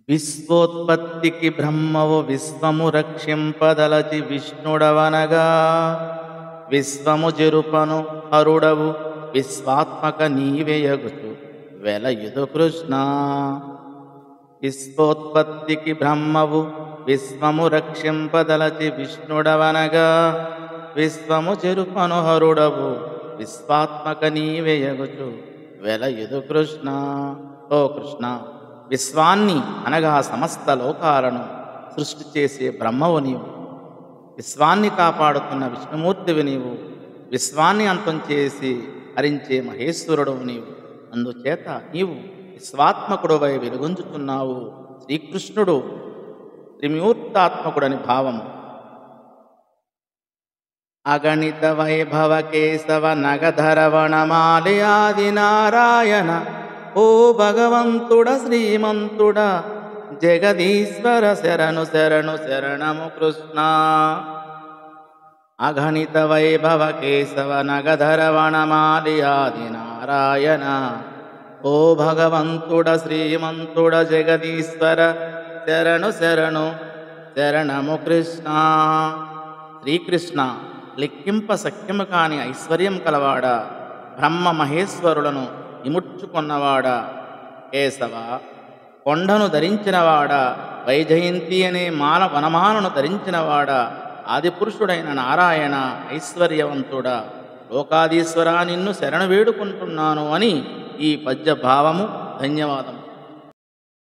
విశ్వోత్పత్తికి బ్రహ్మవు విశ్వము రక్షింపదలచి విష్ణుడవనగా విశ్వము జరుపను హరుడవు విశ్వాత్మక నీవేయగుచు వెలయుదు కృష్ణ. విశ్వోత్పత్తికి బ్రహ్మవు విశ్వము రక్షింపదలచి విష్ణుడవనగా విశ్వము జరుపను హరుడవు విశ్వాత్మక నీవేయగుచు వెలయుదు కృష్ణ. ఓ కృష్ణ, విశ్వాన్ని అనగా సమస్త లోకాలను సృష్టి చేసే బ్రహ్మవు నీవు, విశ్వాన్ని కాపాడుతున్న విష్ణుమూర్తివి నీవు, విశ్వాన్ని అంతం చేసి హరించే మహేశ్వరుడవు నీవు. అందుచేత నీవు విశ్వాత్మకుడువై వెలుగొందుతున్నావు. శ్రీకృష్ణుడు త్రిమూర్తాత్మకుడని భావం. అగణిత వైభవ కేశవ నగధరవణమాలి ఆది నారాయణ ఓ భగవంతుడ శ్రీమంతుడ జగదీశ్వర శరణు శరణు శరణము కృష్ణ. అగణిత వైభవ కేశవ నగధరవణమాలి ఆది నారాయణ ఓ భగవంతుడ శ్రీమంతుడ జగదీశ్వర శరణు శరణు శరణము కృష్ణ. శ్రీకృష్ణ, లెక్కింప సఖ్యము కాని ఐశ్వర్యం కలవాడా, బ్రహ్మ మహేశ్వరులను ఇముడ్చుకున్నవాడా, కేశవ కొండను ధరించినవాడా, వైజయంతి అనే వనమాలను ధరించినవాడా, ఆదిపురుషుడైన నారాయణ ఐశ్వర్యవంతుడా, లోకాదీశ్వరా నిన్ను శరణు వేడుకుంటున్నాను అని ఈ పద్య భావము. ధన్యవాదం.